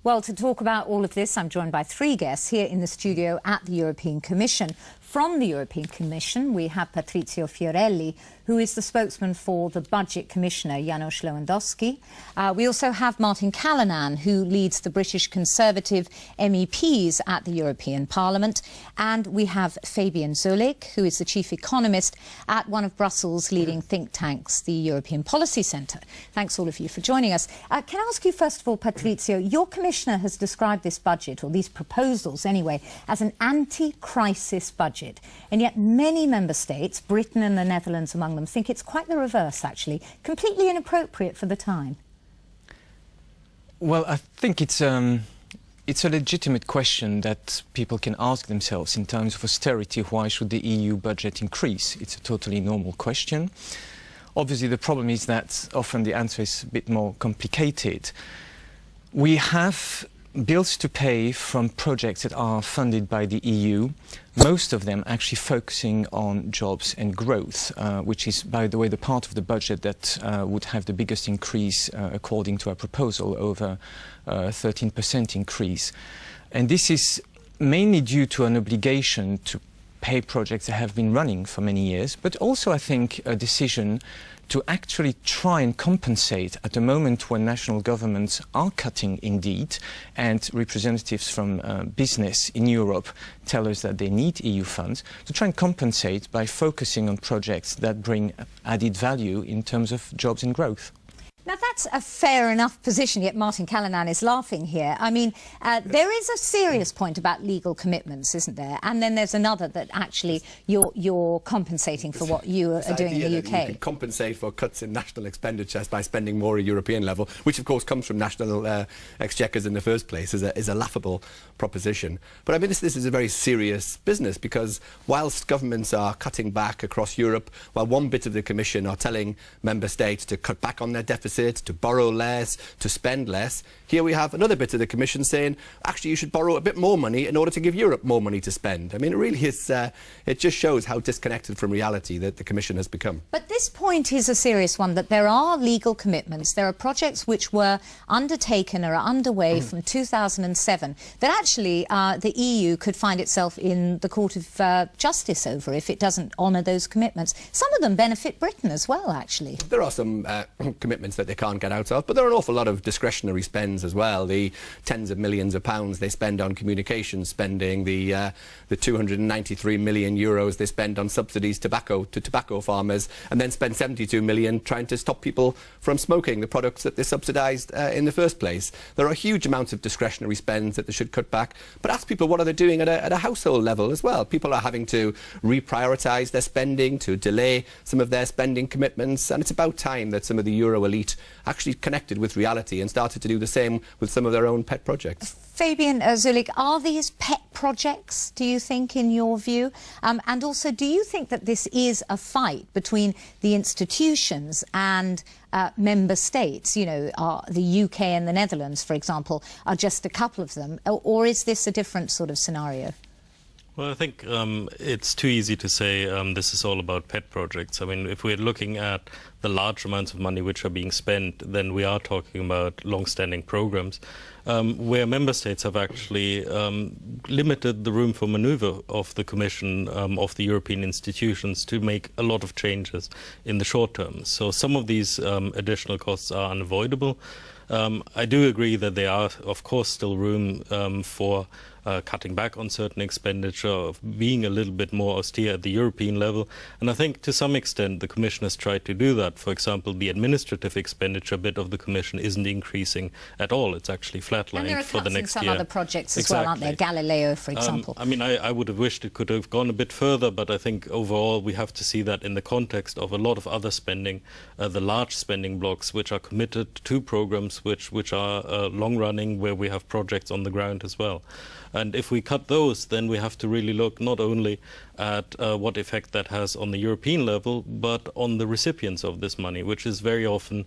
Well, to talk about all of this, I'm joined by three guests here in the studio at the European Commission. From the European Commission, we have Patrizio Fiorelli, who is the spokesman for the Budget Commissioner, Janusz Lewandowski. We also have Martin Callanan, who leads the British Conservative MEPs at the European Parliament. And we have Fabian Zulik, who is the chief economist at one of Brussels' leading think tanks, the European Policy Centre. Thanks all of you for joining us. Can I ask you, first of all, Patrizio, your Commissioner has described this budget, or these proposals anyway, as an anti-crisis budget. And yet many member states, Britain and the Netherlands among them, think it's quite the reverse, actually, completely inappropriate for the time. Well, I think it's a legitimate question that people can ask themselves in times of austerity. Why should the EU budget increase? It's a totally normal question. Obviously, the problem is that often the answer is a bit more complicated. We have bills to pay from projects that are funded by the EU, most of them actually focusing on jobs and growth, which is, by the way, the part of the budget that would have the biggest increase, according to our proposal, over 13% increase. And this is mainly due to an obligation to pay projects that have been running for many years, but also, I think, a decision to actually try and compensate at a moment when national governments are cutting indeed, and representatives from business in Europe tell us that they need EU funds, to try and compensate by focusing on projects that bring added value in terms of jobs and growth. Now, that's a fair enough position, yet Martin Callanan is laughing here. I mean, there is a serious point about legal commitments, isn't there? And then there's another that actually you're compensating for what you are doing in the UK. You can compensate for cuts in national expenditures by spending more at European level, which of course comes from national exchequers in the first place, is a laughable proposition. But I mean, this is a very serious business, because whilst governments are cutting back across Europe, while one bit of the Commission are telling member states to cut back on their deficit, to borrow less, to spend less, here we have another bit of the Commission saying, actually, you should borrow a bit more money in order to give Europe more money to spend. I mean, it really is, it just shows how disconnected from reality that the Commission has become. But this point is a serious one, that there are legal commitments. There are projects which were undertaken or are underway from 2007 that actually the EU could find itself in the Court of Justice over if it doesn't honour those commitments. Some of them benefit Britain as well, actually. There are some commitments that they can't get out of, but there are an awful lot of discretionary spends as well. The tens of millions of pounds they spend on communication spending, the 293 million euros they spend on subsidies to tobacco farmers, and then spend 72 million trying to stop people from smoking the products that they subsidised in the first place. There are huge amounts of discretionary spends that they should cut back, but ask people what are they doing at a household level as well. People are having to reprioritise their spending, to delay some of their spending commitments, and it's about time that some of the Euro elite actually connected with reality and started to do the same with some of their own pet projects. Fabian Zulik, are these pet projects, do you think, in your view? And also, do you think that this is a fight between the institutions and member states? You know, the UK and the Netherlands, for example, are just a couple of them, or is this a different sort of scenario? Well, I think it's too easy to say this is all about pet projects. I mean, if we're looking at the large amounts of money which are being spent, then we are talking about long-standing programs where member states have actually limited the room for maneuver of the Commission, of the European institutions, to make a lot of changes in the short term. So some of these additional costs are unavoidable. I do agree that there are, of course, still room for cutting back on certain expenditure, of being a little bit more austere at the European level. And I think to some extent the Commission has tried to do that. For example, the administrative expenditure bit of the Commission isn't increasing at all. It's actually flatlined for the next year. And there are cuts in some other projects as well, aren't there? Galileo, for example. I mean, I would have wished it could have gone a bit further, but I think overall we have to see that in the context of a lot of other spending, the large spending blocks which are committed to programs which are long-running, where we have projects on the ground as well. And if we cut those, then we have to really look not only at what effect that has on the European level, but on the recipients of this money, which is very often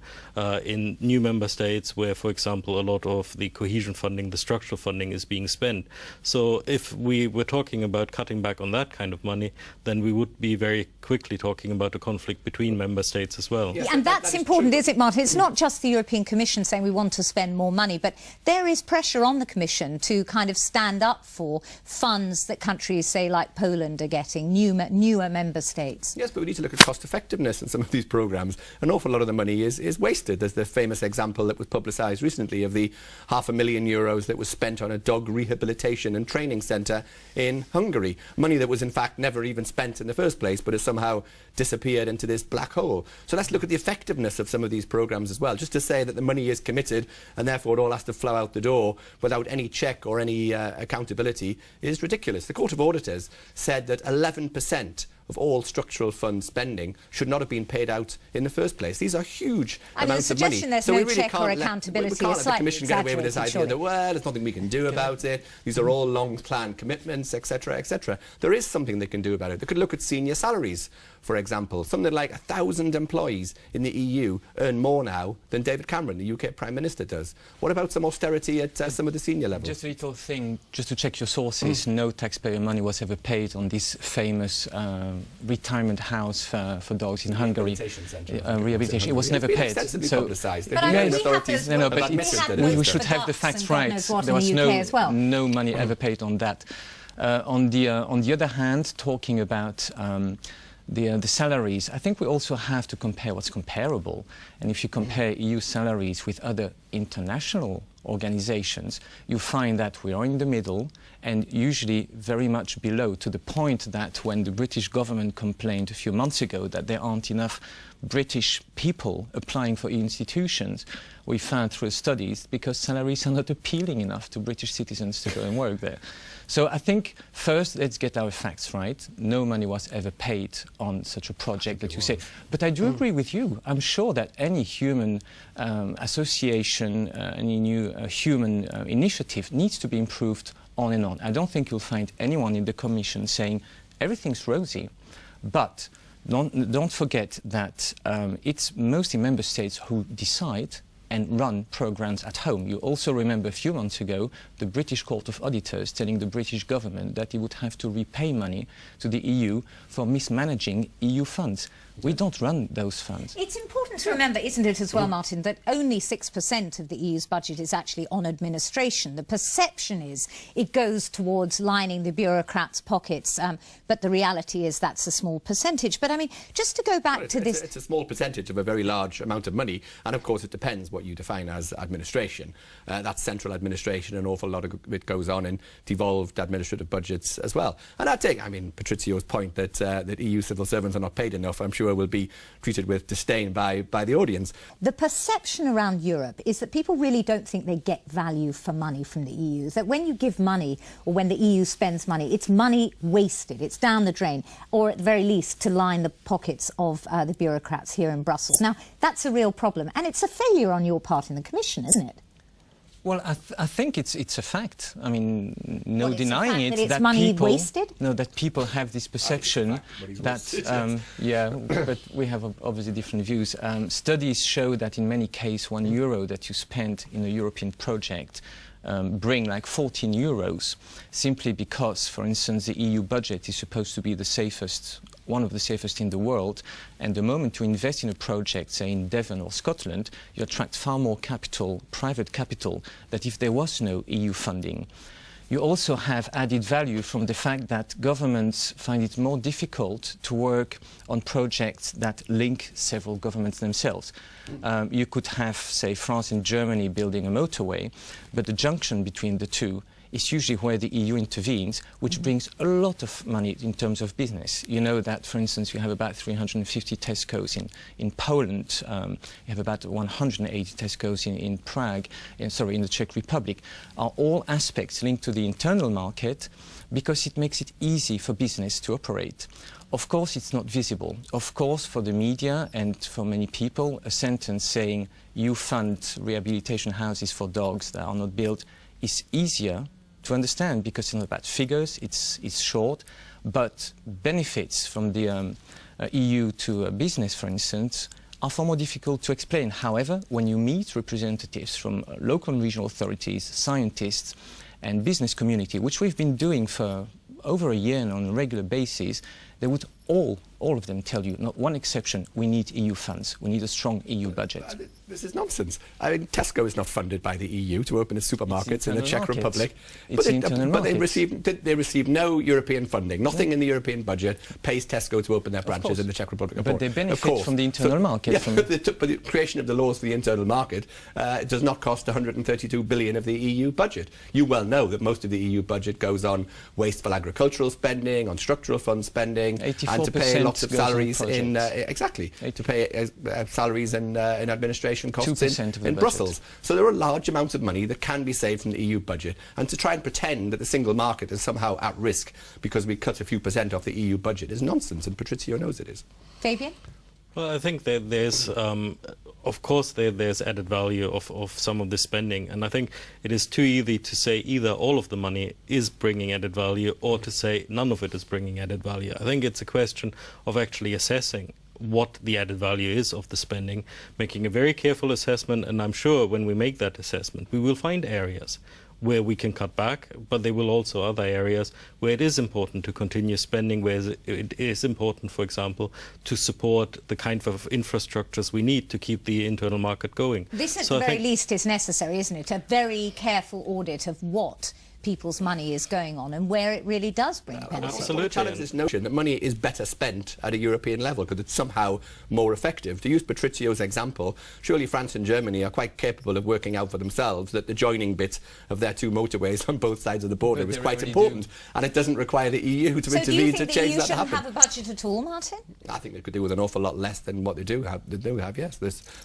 in new member states where, for example, a lot of the cohesion funding, the structural funding is being spent. So if we were talking about cutting back on that kind of money, then we would be very quickly talking about a conflict between member states as well. Yes, and that's important, is it, Martin? It's not just the European Commission saying we want to spend more money, but there is pressure on the Commission to kind of stand up for funds that countries, say, like Poland are getting, newer member states. Yes, but we need to look at cost effectiveness in some of these programmes. An awful lot of the money is wasted. There's the famous example that was publicised recently of the €500,000 that was spent on a dog rehabilitation and training centre in Hungary. Money that was in fact never even spent in the first place, but has somehow disappeared into this black hole. So let's look at the effectiveness of some of these programmes as well. Just to say that the money is committed and therefore it all has to flow out the door without any check or any accountability is ridiculous. The Court of Auditors said that 11% of all structural fund spending should not have been paid out in the first place. These are huge amounts of money. The suggestion there's no check or accountability we can't let the Commission get away with this idea that, well, there's nothing we can do about it. These are all long-planned commitments, etc., etc. There is something they can do about it. They could look at senior salaries, for example. Something like 1,000 employees in the EU earn more now than David Cameron, the UK Prime Minister, does. What about some austerity at some of the senior levels? Just a little thing, just to check your sources. No taxpayer money was ever paid on this famous retirement house for dogs in Hungary. Rehabilitation. It was never paid. So, we should have the facts right. There was no money ever paid on that. On the other hand, talking about the salaries, I think we also have to compare what's comparable. And if you compare EU salaries with other international organizations, you find that we are in the middle and usually very much below, to the point that when the British government complained a few months ago that there aren't enough British people applying for EU institutions, we found through studies because salaries are not appealing enough to British citizens to go and work there. So I think first let's get our facts right. No money was ever paid on such a project that you say. But I do agree with you. I'm sure that any human association, any new human initiative needs to be improved on and on. I don't think you'll find anyone in the Commission saying everything's rosy. But don't forget that it's mostly member states who decide and run programmes at home. You also remember a few months ago the British Court of Auditors telling the British government that it would have to repay money to the EU for mismanaging EU funds. We don't run those funds. It's important to remember, isn't it, as well, Martin, that only 6% of the EU's budget is actually on administration. The perception is it goes towards lining the bureaucrats' pockets, but the reality is that's a small percentage. But, I mean, just to go back to this... It's a small percentage of a very large amount of money, and, of course, it depends what you define as administration. That's central administration, an awful lot of it goes on in devolved administrative budgets as well. And I take, I mean, Patrizio's point that, that EU civil servants are not paid enough, I'm sure will be treated with disdain by the audience. The perception around Europe is that people really don't think they get value for money from the EU, that when you give money or when the EU spends money, it's money wasted, it's down the drain, or at the very least to line the pockets of the bureaucrats here in Brussels. Now, that's a real problem, and it's a failure on your part in the Commission, isn't it? Well, I think it's a fact. I mean, no denying it. That money people wasted? No, that people have this perception that yeah, but we have obviously different views. Studies show that in many cases, €1 that you spend in a European project bring like 14 euros, simply because, for instance, the EU budget is supposed to be the safest, one of the safest in the world, and the moment you invest in a project, say in Devon or Scotland, you attract far more capital, private capital, than if there was no EU funding. You also have added value from the fact that governments find it more difficult to work on projects that link several governments themselves. You could have, say, France and Germany building a motorway, but the junction between the two is usually where the EU intervenes, which brings a lot of money in terms of business. You know that, for instance, you have about 350 Tesco's in Poland. You have about 180 Tesco's in Prague, in the Czech Republic. Are all aspects linked to the internal market because it makes it easy for business to operate. Of course, it's not visible. Of course, for the media and for many people, a sentence saying you fund rehabilitation houses for dogs that are not built is easier to understand because it's not about figures, it's short. But benefits from the EU to business, for instance, are far more difficult to explain. However, when you meet representatives from local and regional authorities, scientists and business community, which we've been doing for over a year and on a regular basis, they would all of them tell you, not one exception, we need EU funds, we need a strong EU budget. This is nonsense. I mean, Tesco is not funded by the EU to open its supermarkets in the Czech Republic. But they receive no European funding. Nothing in the European budget pays Tesco to open their branches in the Czech Republic. But they benefit from the internal market. Yeah, but the creation of the laws for the internal market does not cost 132 billion of the EU budget. You well know that most of the EU budget goes on wasteful agricultural spending, on structural fund spending, and to pay lots of salaries in to pay salaries and in administration costs in Brussels. So there are large amounts of money that can be saved from the EU budget, and to try and pretend that the single market is somehow at risk because we cut a few % off the EU budget is nonsense, and Patrizio knows it is. Fabian? Well, I think that there's, of course, there's added value of some of the spending, and I think it is too easy to say either all of the money is bringing added value or to say none of it is bringing added value. I think it's a question of actually assessing what the added value is of the spending, making a very careful assessment, and I'm sure when we make that assessment, we will find areas where we can cut back, but there will also other areas where it is important to continue spending, where it is important, for example, to support the kind of infrastructures we need to keep the internal market going. This at the very least is necessary, isn't it? A very careful audit of what people's money is going on and where it really does bring benefit. Absolutely. Challenge this notion that money is better spent at a European level because it's somehow more effective. To use Patrizio's example, surely France and Germany are quite capable of working out for themselves that the joining bit of their two motorways on both sides of the border is quite important, and it doesn't require the EU to intervene to change that to happen. So do you think the EU shouldn't have a budget at all, Martin? I think they could do with an awful lot less than what they do have, yes.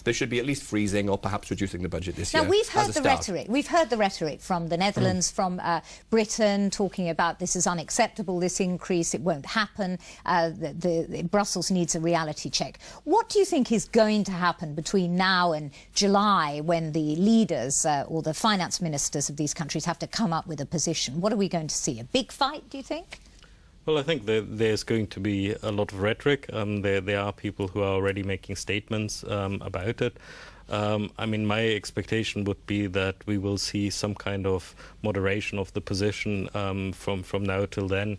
There should be at least freezing or perhaps reducing the budget this year. Now, we've heard the rhetoric. We've heard the rhetoric from the Netherlands, from Britain, talking about this is unacceptable, this increase, it won't happen, Brussels needs a reality check. What do you think is going to happen between now and July when the leaders or the finance ministers of these countries have to come up with a position? What are we going to see? A big fight, do you think? Well, I think there's going to be a lot of rhetoric. There are people who are already making statements about it. I mean, my expectation would be that we will see some kind of moderation of the position from now till then.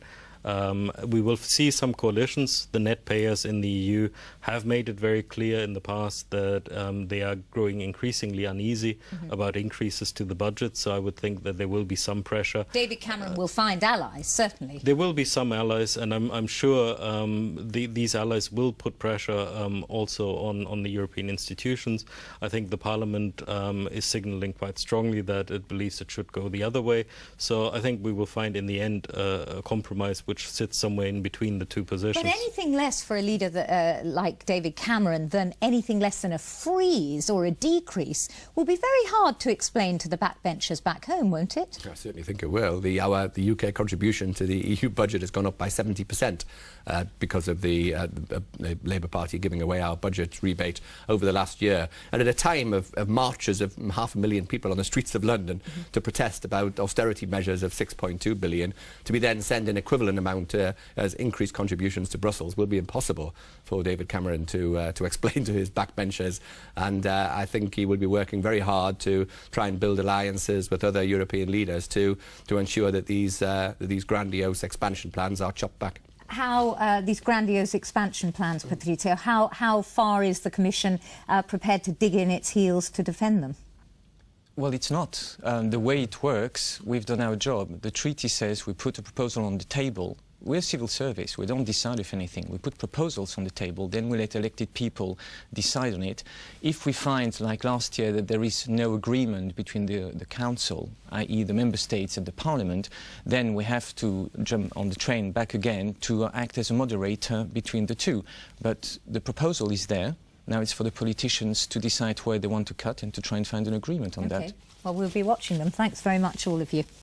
We will see some coalitions. The net payers in the EU have made it very clear in the past that they are growing increasingly uneasy about increases to the budget, so I would think that there will be some pressure. David Cameron will find allies, certainly. There will be some allies, and I'm sure these allies will put pressure also on the European institutions. I think the Parliament is signalling quite strongly that it believes it should go the other way, so I think we will find in the end a compromise which sits somewhere in between the two positions. But anything less for a leader that, like David Cameron than anything less than a freeze or a decrease will be very hard to explain to the backbenchers back home, won't it? I certainly think it will. The UK contribution to the EU budget has gone up by 70% because of the Labour Party giving away our budget rebate over the last year. And at a time of marches of 500,000 people on the streets of London to protest about austerity measures of 6.2 billion, to be then send an equivalent amount as increased contributions to Brussels will be impossible for David Cameron to explain to his backbenchers, and I think he will be working very hard to try and build alliances with other European leaders to ensure that these grandiose expansion plans are chopped back. How these grandiose expansion plans, Patrizio, how far is the Commission prepared to dig in its heels to defend them? Well, it's not. The way it works, we've done our job. The treaty says we put a proposal on the table. We're a civil service. We don't decide if anything. We put proposals on the table, then we let elected people decide on it. If we find, like last year, that there is no agreement between the Council, i.e. the Member States and the Parliament, then we have to jump on the train back again to act as a moderator between the two. But the proposal is there. Now it's for the politicians to decide where they want to cut and to try and find an agreement on that. Well, we'll be watching them. Thanks very much, all of you.